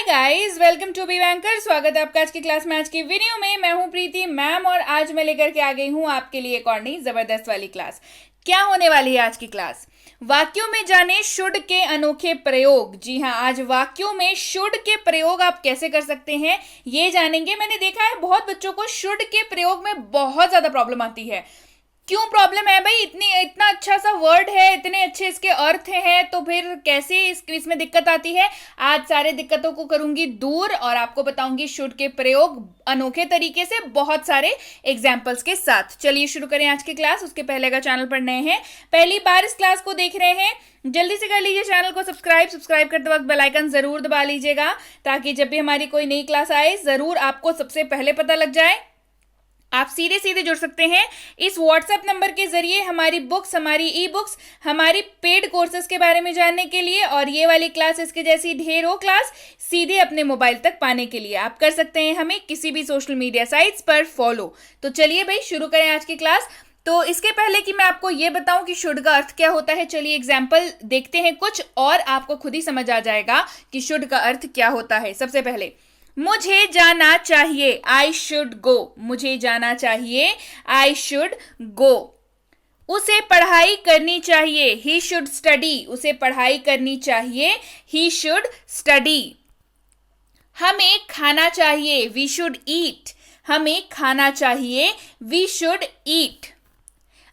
Guys, welcome to be banker. स्वागत है आपका आज की क्लास में। आज की वीडियो में मैं हूं प्रीति मैम और आज मैं लेकर के आ गई हूं आपके लिए एक और नई जबरदस्त वाली क्लास। क्या होने वाली है आज की क्लास? वाक्यों में जाने शुड के अनोखे प्रयोग। जी हाँ, आज वाक्यों में शुड के प्रयोग आप कैसे कर सकते हैं ये जानेंगे। मैंने देखा है बहुत बच्चों को शुड के प्रयोग में बहुत ज्यादा प्रॉब्लम आती है। क्यों प्रॉब्लम है भाई? इतना अच्छा सा वर्ड है, इतने अच्छे इसके अर्थ हैं, तो फिर कैसे इसमें दिक्कत आती है? आज सारे दिक्कतों को करूंगी दूर और आपको बताऊंगी शुड के प्रयोग अनोखे तरीके से, बहुत सारे एग्जाम्पल्स के साथ। चलिए शुरू करें आज की क्लास। उसके पहले अगर चैनल पर नए हैं, पहली बार इस क्लास को देख रहे हैं, जल्दी से कर लीजिए चैनल को सब्सक्राइब करते वक्त बेल आइकन जरूर दबा लीजिएगा, ताकि जब भी हमारी कोई नई क्लास आए जरूर आपको सबसे पहले पता लग जाए। आप सीधे सीधे जुड़ सकते हैं इस व्हाट्सएप नंबर के जरिए हमारी बुक्स, हमारी ई बुक्स, हमारी पेड कोर्सेज के बारे में जानने के लिए, और ये वाली क्लास, इसके जैसी ढेरों क्लास सीधे अपने मोबाइल तक पाने के लिए आप कर सकते हैं हमें किसी भी सोशल मीडिया साइट्स पर फॉलो। तो चलिए भाई शुरू करें आज की क्लास। तो इसके पहले कि मैं आपको ये बताऊं कि शुड का अर्थ क्या होता है, चलिए एग्जाम्पल देखते हैं कुछ और आपको खुद ही समझ आ जाएगा कि शुड का अर्थ क्या होता है। सबसे पहले, मुझे जाना चाहिए, आई शुड गो। मुझे जाना चाहिए, आई शुड गो। उसे पढ़ाई करनी चाहिए, ही शुड स्टडी। उसे पढ़ाई करनी चाहिए, ही शुड स्टडी। हमें खाना चाहिए, वी शुड ईट। हमें खाना चाहिए, वी शुड ईट।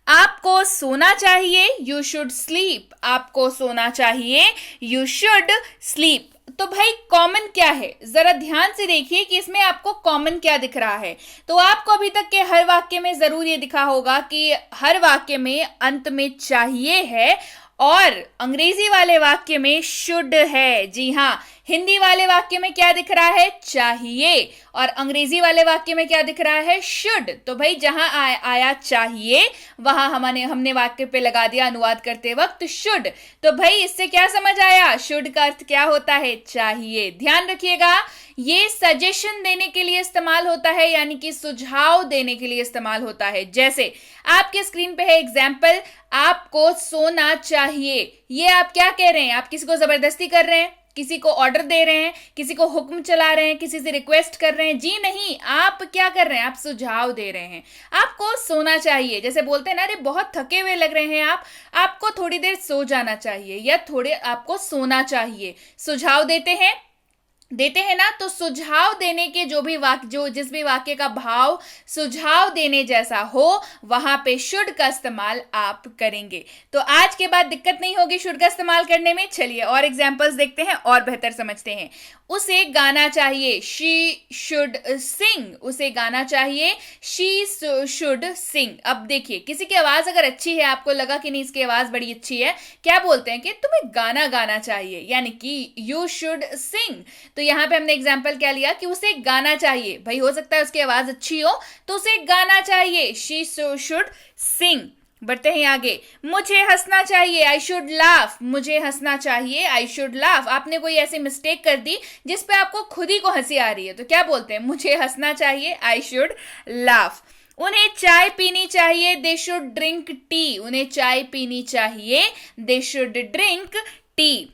आपको सोना चाहिए, यू शुड स्लीप। आपको सोना चाहिए, यू शुड स्लीप। तो भाई कॉमन क्या है, जरा ध्यान से देखिए कि इसमें आपको कॉमन क्या दिख रहा है। तो आपको अभी तक के हर वाक्य में जरूर ये दिखा होगा कि हर वाक्य में अंत में चाहिए है, और अंग्रेजी वाले वाक्य में शुड है। जी हाँ, हिंदी वाले वाक्य में क्या दिख रहा है? चाहिए। और अंग्रेजी वाले वाक्य में क्या दिख रहा है? शुड। तो भाई जहां आया चाहिए वहां हमने वाक्य पे लगा दिया अनुवाद करते वक्त शुड। तो भाई इससे क्या समझ आया? शुड का अर्थ क्या होता है? चाहिए। ध्यान रखिएगा, ये सजेशन देने के लिए इस्तेमाल होता है, यानी कि सुझाव देने के लिए इस्तेमाल होता है। जैसे आपके स्क्रीन पे है एग्जाम्पल, आपको सोना चाहिए। ये आप क्या कह रहे हैं? आप किसी को जबरदस्ती कर रहे हैं, किसी को ऑर्डर दे रहे हैं, किसी को हुक्म चला रहे हैं, किसी से रिक्वेस्ट कर रहे हैं? जी नहीं, आप क्या कर रहे हैं? आप सुझाव दे रहे हैं। आपको सोना चाहिए, जैसे बोलते हैं ना, अरे बहुत थके हुए लग रहे हैं आप, आपको थोड़ी देर सो जाना चाहिए, या थोड़े आपको सोना चाहिए। सुझाव देते हैं ना। तो सुझाव देने के जिस भी वाक्य का भाव सुझाव देने जैसा हो, वहां पे शुड का इस्तेमाल आप करेंगे। तो आज के बाद दिक्कत नहीं होगी शुड का इस्तेमाल करने में। चलिए और एग्जांपल्स देखते हैं और बेहतर समझते हैं। उसे गाना चाहिए, शी शुड सिंग। उसे गाना चाहिए, शी शुड सिंग। अब देखिए, किसी की आवाज अगर अच्छी है, आपको लगा कि नहीं इसकी आवाज बड़ी अच्छी है, क्या बोलते हैं कि तुम्हें गाना गाना चाहिए, यानी कि यू शुड सिंग। तो यहां पे हमने एग्जाम्पल क्या लिया कि उसे गाना चाहिए। भाई हो सकता है उसकी आवाज अच्छी हो, तो उसे गाना चाहिए, शी शुड सिंग। बढ़ते हैं आगे। मुझे हंसना चाहिए, आई शुड लाफ। मुझे हंसना चाहिए, आई शुड लाफ। आपने कोई ऐसी मिस्टेक कर दी जिस पे आपको खुद ही को हंसी आ रही है, तो क्या बोलते हैं? मुझे हंसना चाहिए, आई शुड लाफ। उन्हें चाय पीनी चाहिए, दे शुड ड्रिंक टी। उन्हें चाय पीनी चाहिए, दे शुड ड्रिंक टी।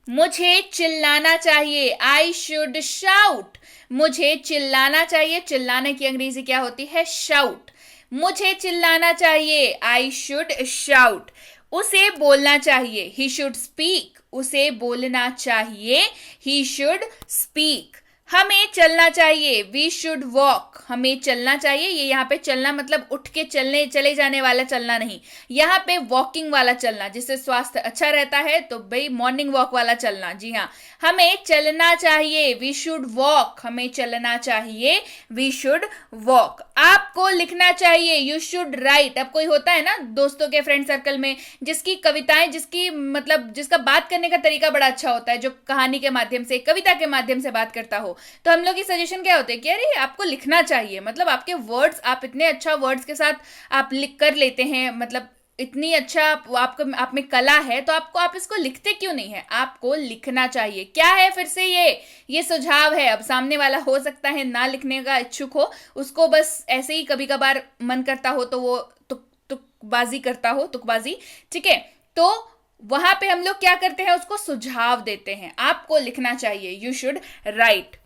मुझे चिल्लाना चाहिए, आई शुड शाउट। मुझे चिल्लाना चाहिए, चिल्लाने की अंग्रेजी क्या होती है? शाउट। मुझे चिल्लाना चाहिए, आई शुड शाउट। उसे बोलना चाहिए, ही शुड स्पीक। उसे बोलना चाहिए, ही शुड स्पीक। हमें चलना चाहिए, वी शुड वॉक। हमें चलना चाहिए, ये यहाँ पे चलना मतलब उठ के चले जाने वाला चलना नहीं, यहाँ पे वॉकिंग वाला चलना, जिससे स्वास्थ्य अच्छा रहता है। तो भाई मॉर्निंग वॉक वाला चलना। जी हाँ, हमें चलना चाहिए, वी शुड वॉक। हमें चलना चाहिए, वी शुड वॉक। आपको लिखना चाहिए, यू शुड राइट। अब कोई होता है ना दोस्तों के फ्रेंड सर्कल में जिसकी कविताएं, जिसका बात करने का तरीका बड़ा अच्छा होता है, जो कहानी के माध्यम से, कविता के माध्यम से बात करता हो, तो हम लोग की सजेशन क्या होते हैं कि अरे आपको लिखना चाहिए। मतलब आपके वर्ड्स, आप इतने अच्छा वर्ड्स के साथ आप लिख कर लेते हैं, मतलब इतनी अच्छा आप में कला है, तो आप इसको लिखते क्यों नहीं है? आपको लिखना चाहिए। क्या है फिर से? ये सुझाव है। अब सामने वाला हो सकता है ना लिखने का इच्छुक हो, उसको बस ऐसे ही कभी कभार मन करता हो तो वो तुकबाजी करता हो, तुकबाजी। ठीक है, तो वहां पे हम लोग क्या करते हैं, उसको सुझाव देते हैं। आपको लिखना चाहिए, यू शुड राइट।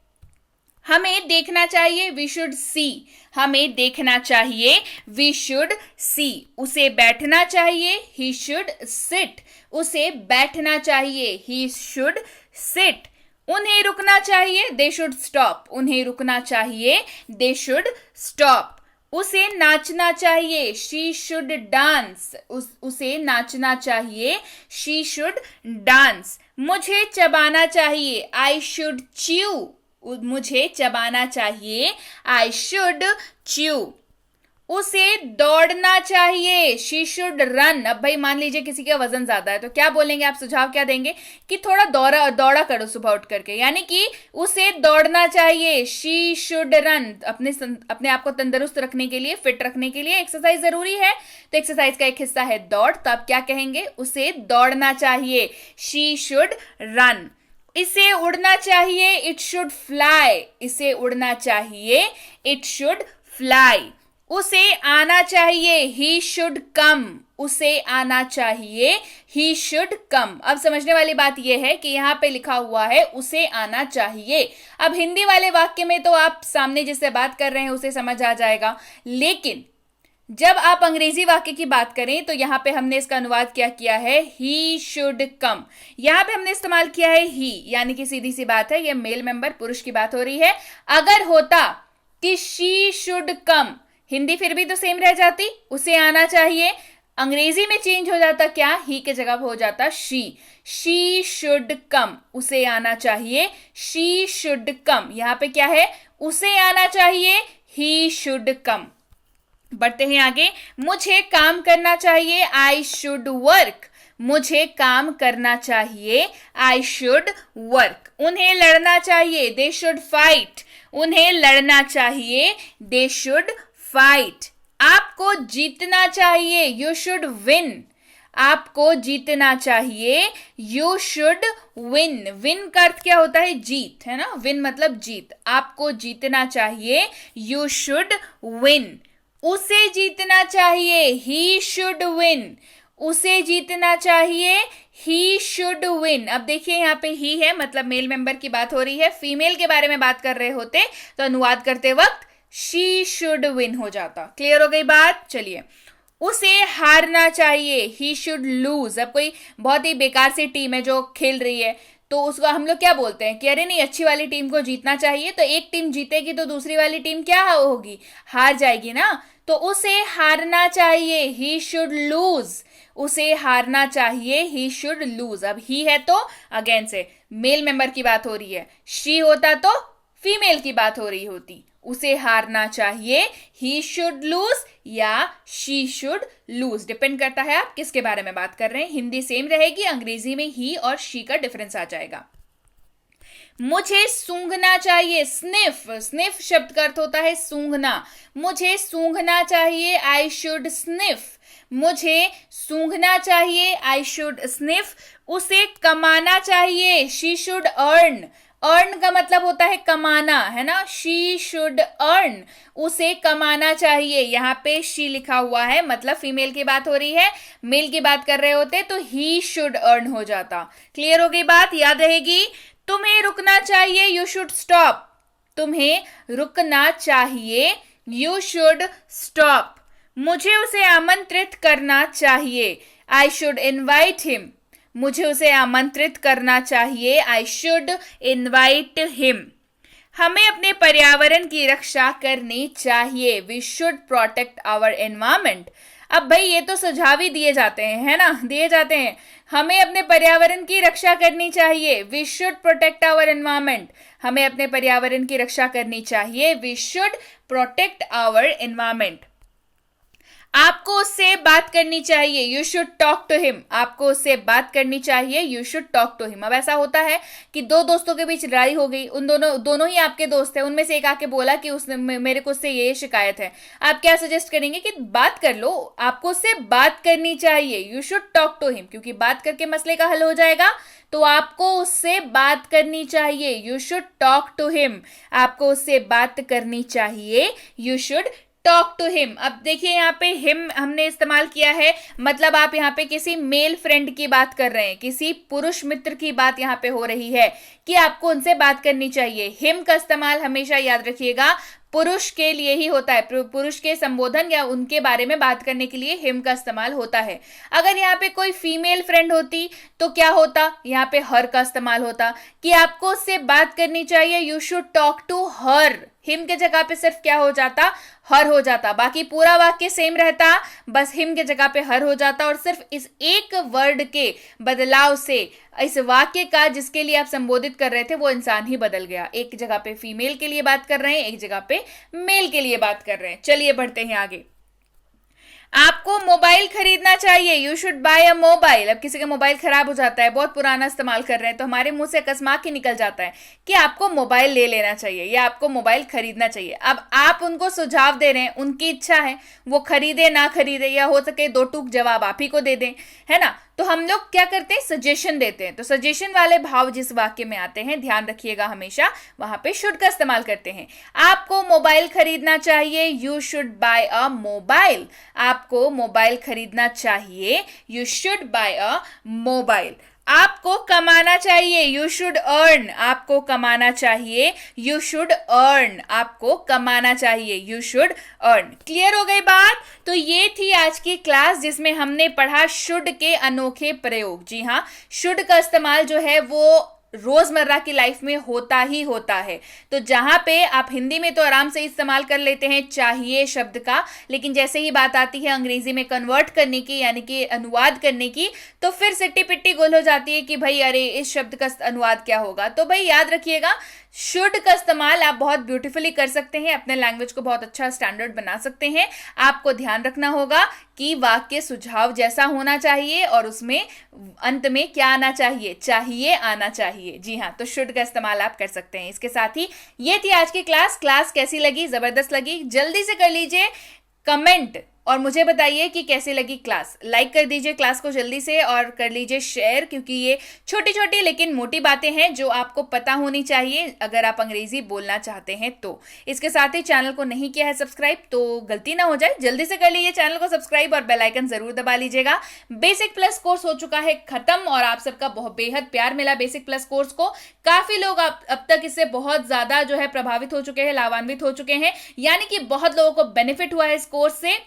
हमें देखना चाहिए, वी शुड सी। हमें देखना चाहिए, वी शुड सी। उसे बैठना चाहिए, ही शुड सिट। उसे बैठना चाहिए, ही शुड सिट। उन्हें रुकना चाहिए, दे शुड स्टॉप। उन्हें रुकना चाहिए, दे शुड स्टॉप। उसे नाचना चाहिए, शी शुड डांस। उसे नाचना चाहिए, शी शुड डांस। मुझे चबाना चाहिए, आई शुड च्यू। मुझे चबाना चाहिए, आई शुड च्यू। उसे दौड़ना चाहिए, शी शुड रन। अब भाई मान लीजिए किसी का वजन ज्यादा है तो क्या बोलेंगे आप, सुझाव क्या देंगे कि थोड़ा दौड़ा करो सुबह उठ करके, यानी कि उसे दौड़ना चाहिए, शी शुड रन। अपने आप को तंदुरुस्त रखने के लिए, फिट रखने के लिए एक्सरसाइज जरूरी है, तो एक्सरसाइज का एक हिस्सा है दौड़। तो आप क्या कहेंगे, उसे दौड़ना चाहिए, शी शुड रन। इसे उड़ना चाहिए, इट शुड फ्लाई। इसे उड़ना चाहिए, इट शुड फ्लाई। उसे आना चाहिए, ही शुड कम। उसे आना चाहिए, ही शुड कम। अब समझने वाली बात यह है कि यहां पे लिखा हुआ है उसे आना चाहिए। अब हिंदी वाले वाक्य में तो आप सामने जिससे बात कर रहे हैं उसे समझ आ जाएगा, लेकिन जब आप अंग्रेजी वाक्य की बात करें तो यहां पे हमने इसका अनुवाद क्या किया है, ही शुड कम। यहां पे हमने इस्तेमाल किया है ही, यानी कि सीधी सी बात है, ये मेल मेंबर पुरुष की बात हो रही है। अगर होता कि शी शुड कम, हिंदी फिर भी तो सेम रह जाती, उसे आना चाहिए। अंग्रेजी में चेंज हो जाता क्या, ही के जगह हो जाता शी शुड कम। उसे आना चाहिए, शी शुड कम। यहां पे क्या है, उसे आना चाहिए, ही शुड कम। बढ़ते हैं आगे। मुझे काम करना चाहिए, आई शुड वर्क। मुझे काम करना चाहिए, आई शुड वर्क। उन्हें लड़ना चाहिए, दे शुड फाइट। उन्हें लड़ना चाहिए, दे शुड फाइट। आपको जीतना चाहिए, यू शुड विन। आपको जीतना चाहिए, यू शुड विन। विन का अर्थ क्या होता है, जीत, है ना, विन मतलब जीत। आपको जीतना चाहिए, यू शुड विन। उसे जीतना चाहिए, ही शुड विन। उसे जीतना चाहिए, ही शुड विन। अब देखिए यहां पे ही है, मतलब मेल मेंबर की बात हो रही है। फीमेल के बारे में बात कर रहे होते तो अनुवाद करते वक्त शी शुड विन हो जाता। क्लियर हो गई बात, चलिए। उसे हारना चाहिए, ही शुड लूज। अब कोई बहुत ही बेकार सी टीम है जो खेल रही है तो उसको हम लोग क्या बोलते हैं कि अरे नहीं, अच्छी वाली टीम को जीतना चाहिए, तो एक टीम जीतेगी तो दूसरी वाली टीम क्या होगी, हार जाएगी ना। तो उसे हारना चाहिए, ही शुड लूज। उसे हारना चाहिए, ही शुड लूज। अब ही है तो अगेन से मेल मेंबर की बात हो रही है, शी होता तो फीमेल की बात हो रही होती। उसे हारना चाहिए, ही शुड लूज या शी शुड लूज, डिपेंड करता है आप किसके बारे में बात कर रहे हैं। हिंदी सेम रहेगी, अंग्रेजी में ही और शी का डिफरेंस आ जाएगा। मुझे सूंघना चाहिए, स्निफ। स्निफ शब्द का अर्थ होता है सूंघना। मुझे सूंघना चाहिए, आई शुड स्निफ। मुझे सूंघना चाहिए, आई शुड स्निफ। उसे कमाना चाहिए, शी शुड अर्न। अर्न का मतलब होता है कमाना, है ना, शी शुड अर्न। उसे कमाना चाहिए, यहाँ पे शी लिखा हुआ है, मतलब फीमेल की बात हो रही है। मेल की बात कर रहे होते तो ही शुड अर्न हो जाता। क्लियर हो गई बात, याद रहेगी। तुम्हें रुकना चाहिए, यू शुड स्टॉप। तुम्हें रुकना चाहिए, यू शुड स्टॉप। मुझे उसे आमंत्रित करना चाहिए, आई शुड इनवाइट हिम। मुझे उसे आमंत्रित करना चाहिए, आई शुड इनवाइट हिम। हमें अपने पर्यावरण की रक्षा करनी चाहिए, we should protect our environment. अब भाई ये तो सुझाव ही दिए जाते हैं, है ना, दिए जाते हैं। हमें अपने पर्यावरण की रक्षा करनी चाहिए, we should protect our environment. हमें अपने पर्यावरण की रक्षा करनी चाहिए, we should protect our environment. आपको उससे बात करनी चाहिए, you should talk to him. आपको उससे बात करनी चाहिए, you should talk to him. अब ऐसा होता है कि दो दोस्तों के बीच लड़ाई हो गई, उन दोनों ही आपके दोस्त हैं, उनमें से एक आके बोला कि उसने मेरे को उससे ये शिकायत है। आप क्या सजेस्ट करेंगे कि बात कर लो, आपको उससे बात करनी चाहिए, you should talk to him, क्योंकि बात करके मसले का हल हो जाएगा। तो आपको उससे बात करनी चाहिए, you should talk to him. आपको उससे बात करनी चाहिए, you should talk to him. अब देखिए यहाँ पे हिम हमने इस्तेमाल किया है, मतलब आप यहाँ पे किसी मेल फ्रेंड की बात कर रहे हैं, किसी पुरुष मित्र की बात यहाँ पे हो रही है कि आपको उनसे बात करनी चाहिए। हिम का इस्तेमाल हमेशा याद रखिएगा पुरुष के लिए ही होता है, पुरुष के संबोधन या उनके बारे में बात करने के लिए हिम का इस्तेमाल होता है। अगर यहाँ पे कोई फीमेल फ्रेंड होती तो क्या होता, यहाँ पे हर का इस्तेमाल होता कि आपको उससे बात करनी चाहिए, you should talk to her. Him के जगह पे सिर्फ क्या हो जाता, हर हो जाता, बाकी पूरा वाक्य सेम रहता, बस हिम के जगह पे हर हो जाता। और सिर्फ इस एक वर्ड के बदलाव से इस वाक्य का जिसके लिए आप संबोधित कर रहे थे वो इंसान ही बदल गया। एक जगह पे फीमेल के लिए बात कर रहे हैं, एक जगह पे मेल के लिए बात कर रहे हैं। चलिए बढ़ते हैं आगे। आपको मोबाइल खरीदना चाहिए, you should buy a mobile. अब किसी का मोबाइल खराब हो जाता है, बहुत पुराना इस्तेमाल कर रहे हैं, तो हमारे मुंह से अकस्मात ही निकल जाता है कि आपको मोबाइल ले लेना चाहिए या आपको मोबाइल खरीदना चाहिए। अब आप उनको सुझाव दे रहे हैं, उनकी इच्छा है वो खरीदे ना खरीदे, या हो सके दो टूक जवाब आप ही को दे दें, है ना। तो हम लोग क्या करते हैं, सजेशन देते हैं। तो सजेशन वाले भाव जिस वाक्य में आते हैं, ध्यान रखिएगा हमेशा वहां पे शुड का इस्तेमाल करते हैं। आपको मोबाइल खरीदना चाहिए, you should buy a mobile. आपको मोबाइल खरीदना चाहिए, you should buy a mobile. आपको कमाना चाहिए, यू शुड अर्न। आपको कमाना चाहिए, यू शुड अर्न। आपको कमाना चाहिए, यू शुड अर्न। क्लियर हो गई बात। तो ये थी आज की क्लास जिसमें हमने पढ़ा शुड के अनोखे प्रयोग। जी हाँ, शुड का इस्तेमाल जो है वो रोजमर्रा की लाइफ में होता ही होता है। तो जहां पे आप हिंदी में तो आराम से इस्तेमाल कर लेते हैं चाहिए शब्द का, लेकिन जैसे ही बात आती है अंग्रेजी में कन्वर्ट करने की, यानी कि अनुवाद करने की, तो फिर सिट्टी पिट्टी गोल हो जाती है कि भाई अरे इस शब्द का अनुवाद क्या होगा। तो भाई याद रखिएगा शुड का इस्तेमाल आप बहुत ब्यूटीफुली कर सकते हैं, अपने लैंग्वेज को बहुत अच्छा स्टैंडर्ड बना सकते हैं। आपको ध्यान रखना होगा कि वाक्य सुझाव जैसा होना चाहिए और उसमें अंत में क्या आना चाहिए, चाहिए आना चाहिए। जी हाँ, तो शुड का इस्तेमाल आप कर सकते हैं। इसके साथ ही ये थी आज की क्लास कैसी लगी, जबरदस्त लगी, जल्दी से कर लीजिए कमेंट और मुझे बताइए कि कैसी लगी क्लास। लाइक कर दीजिए क्लास को जल्दी से और कर लीजिए शेयर, क्योंकि ये छोटी छोटी लेकिन मोटी बातें हैं जो आपको पता होनी चाहिए अगर आप अंग्रेजी बोलना चाहते हैं तो। इसके साथ ही चैनल को नहीं किया है सब्सक्राइब तो गलती ना हो जाए, जल्दी से कर लीजिए चैनल को सब्सक्राइब और बेल आइकन जरूर दबा लीजिएगा। बेसिक प्लस कोर्स हो चुका है खत्म और आप सबका बहुत बेहद प्यार मिला बेसिक प्लस कोर्स को। काफी लोग अब तक इससे बहुत ज्यादा जो है प्रभावित हो चुके हैं, लाभान्वित हो चुके हैं, यानी कि बहुत लोगों को बेनिफिट हुआ है इस कोर्स से।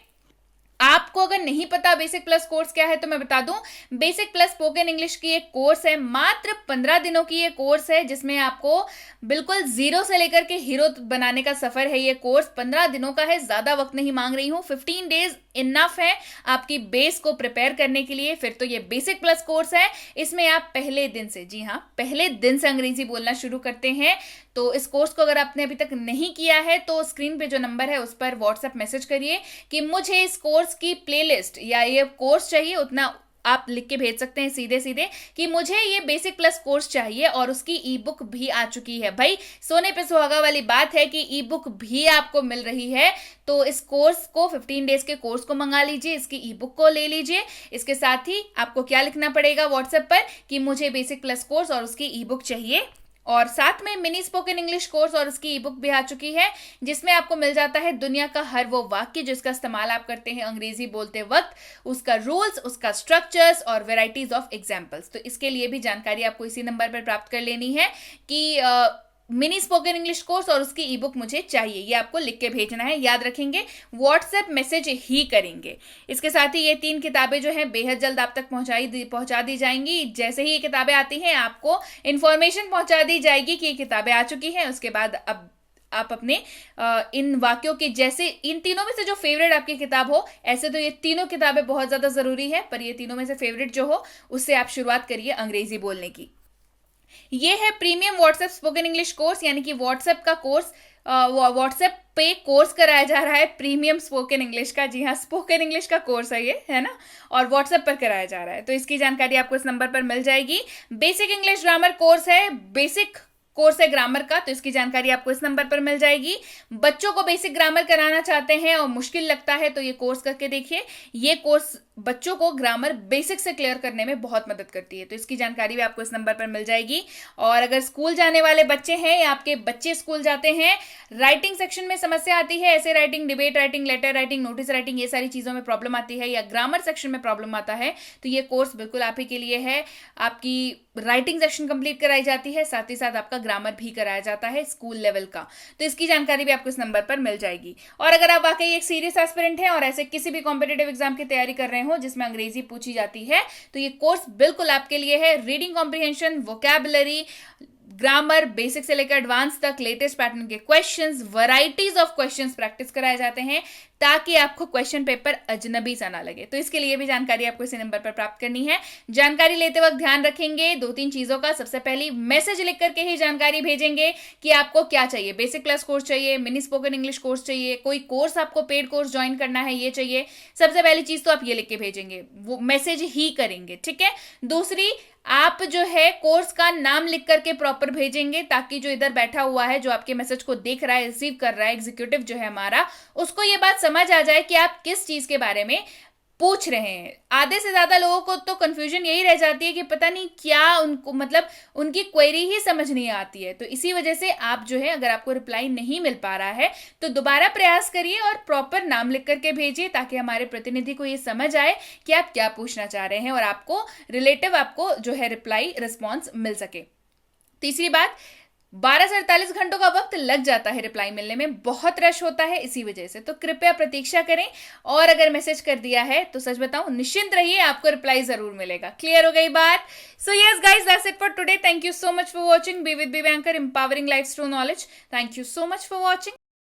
आपको अगर नहीं पता बेसिक प्लस कोर्स क्या है तो मैं बता दूं, बेसिक प्लस स्पोकन इंग्लिश की एक कोर्स है, मात्र 15 दिनों की ये कोर्स है जिसमें आपको बिल्कुल जीरो से लेकर के हीरो बनाने का सफर है। ये कोर्स 15 दिनों का है, ज्यादा वक्त नहीं मांग रही हूं, 15 डेज इनफ है आपकी बेस को प्रिपेयर करने के लिए। फिर तो ये बेसिक प्लस कोर्स है, इसमें आप पहले दिन से, जी हाँ पहले दिन से अंग्रेजी बोलना शुरू करते हैं। तो इस कोर्स को अगर आपने अभी तक नहीं किया है तो स्क्रीन पे जो नंबर है उस पर व्हाट्सएप मैसेज करिए कि मुझे इस कोर्स की प्लेलिस्ट या ये कोर्स चाहिए, उतना आप लिख के भेज सकते हैं सीधे सीधे कि मुझे ये बेसिक प्लस कोर्स चाहिए। और उसकी ई बुक भी आ चुकी है, भाई सोने पे सुहागा वाली बात है कि ई बुक भी आपको मिल रही है। तो इस कोर्स को 15 डेज के कोर्स को मंगा लीजिए, इसकी ई बुक को ले लीजिए। इसके साथ ही आपको क्या लिखना पड़ेगा व्हाट्सएप पर कि मुझे बेसिक प्लस कोर्स और उसकी ई बुक चाहिए। और साथ में मिनी स्पोकन इंग्लिश कोर्स और उसकी ई बुक भी आ चुकी है जिसमें आपको मिल जाता है दुनिया का हर वो वाक्य जिसका इस्तेमाल आप करते हैं अंग्रेजी बोलते वक्त, उसका रूल्स, उसका स्ट्रक्चर्स और वेराइटीज ऑफ एग्जाम्पल्स। तो इसके लिए भी जानकारी आपको इसी नंबर पर प्राप्त कर लेनी है कि मिनी स्पोकन इंग्लिश कोर्स और उसकी ई बुक मुझे चाहिए, ये आपको लिख के भेजना है। याद रखेंगे व्हाट्सएप मैसेज ही करेंगे। इसके साथ ही ये 3 किताबें जो हैं बेहद जल्द आप तक पहुंचा दी जाएंगी। जैसे ही ये किताबें आती हैं आपको इन्फॉर्मेशन पहुंचा दी जाएगी कि ये किताबें आ चुकी हैं। उसके बाद अब आप अपने इन वाक्यों के जैसे इन तीनों में से जो फेवरेट आपकी किताब हो, ऐसे तो ये तीनों किताबें बहुत ज्यादा जरूरी है, पर ये तीनों में से फेवरेट जो हो उससे आप शुरुआत करिए अंग्रेजी बोलने की। ये है premium WhatsApp spoken English course, यानी कि व्हाट्सएप का कोर्स, व्हाट्सएप पे कोर्स कराया जा रहा है प्रीमियम स्पोकन इंग्लिश का। जी हाँ, स्पोकन इंग्लिश का कोर्स है ये, है ना, और व्हाट्सएप पर कराया जा रहा है। तो इसकी जानकारी आपको इस नंबर पर मिल जाएगी। बेसिक इंग्लिश ग्रामर कोर्स है, बेसिक कोर्स है ग्रामर का, तो इसकी जानकारी आपको इस नंबर पर मिल जाएगी। बच्चों को बेसिक ग्रामर कराना चाहते हैं और मुश्किल लगता है तो ये कोर्स करके देखिए। ये कोर्स बच्चों को ग्रामर बेसिक से क्लियर करने में बहुत मदद करती है। तो इसकी जानकारी भी आपको इस नंबर पर मिल जाएगी। और अगर स्कूल जाने वाले बच्चे हैं या आपके बच्चे स्कूल जाते हैं, राइटिंग सेक्शन में समस्या आती है, ऐसे writing, debate writing, letter writing, notice writing, ये सारी चीज़ों में प्रॉब्लम आती है, या ग्रामर सेक्शन में प्रॉब्लम आता है, तो ये कोर्स बिल्कुल आप ही के लिए है। आपकी राइटिंग सेक्शन कंप्लीट कराई जाती है, साथ ही साथ आपका ग्रामर भी कराया जाता है स्कूल लेवल का। तो इसकी जानकारी भी आपको इस नंबर पर मिल जाएगी। और अगर आप वाकई एक सीरियस एस्पिरेंट हैं और ऐसे किसी भी कॉम्पिटेटिव एग्जाम की तैयारी कर रहे हो जिसमें अंग्रेजी पूछी जाती है, तो ये कोर्स बिल्कुल आपके लिए है। Reading comprehension, vocabulary, grammar basic से लेकर एडवांस तक, लेटेस्ट पैटर्न के questions, varieties of questions practice कराए जाते हैं ताकि आपको क्वेश्चन पेपर अजनबी सा ना लगे। तो इसके लिए भी जानकारी आपको इसी नंबर पर प्राप्त करनी है। जानकारी लेते वक्त ध्यान रखेंगे 2-3 चीजों का। सबसे पहली, मैसेज लिख करके ही जानकारी भेजेंगे कि आपको क्या चाहिए। बेसिक क्लास कोर्स चाहिए, मिनी स्पोकन इंग्लिश कोर्स चाहिए, कोई कोर्स आपको पेड कोर्स ज्वाइन करना है, ये चाहिए। सबसे पहली चीज तो आप ये लिख के भेजेंगे, वो मैसेज ही करेंगे, ठीक है। दूसरी, आप जो है कोर्स का नाम लिख करके प्रॉपर भेजेंगे ताकि जो इधर बैठा हुआ है, जो आपके मैसेज को देख रहा है, रिसीव कर रहा है, एग्जीक्यूटिव जो है हमारा, उसको ये बात समझ आ जाए कि आप किस चीज के बारे में पूछ रहे हैं। आधे से ज्यादा लोगों को तो कंफ्यूजन यही रह जाती है कि पता नहीं क्या उनको, मतलब उनकी क्वेरी ही समझ नहीं आती है। तो इसी वजह से आप जो है, अगर आपको रिप्लाई नहीं मिल पा रहा है तो दोबारा प्रयास करिए और प्रॉपर नाम लिख करके भेजिए ताकि हमारे प्रतिनिधि को ये समझ आए कि आप क्या पूछना चाह रहे हैं और आपको रिलेटिव आपको जो है रिप्लाई, रिस्पॉन्स मिल सके। तीसरी बात, 12 से 48 घंटों का वक्त लग जाता है रिप्लाई मिलने में, बहुत रश होता है इसी वजह से। तो कृपया प्रतीक्षा करें और अगर मैसेज कर दिया है तो सच बताऊं, निश्चिंत रहिए, आपको रिप्लाई जरूर मिलेगा। क्लियर हो गई बात? So yes guys, that's it for today. Thank you so much for watching. Be with be banker, empowering life through knowledge. Thank you so much for watching.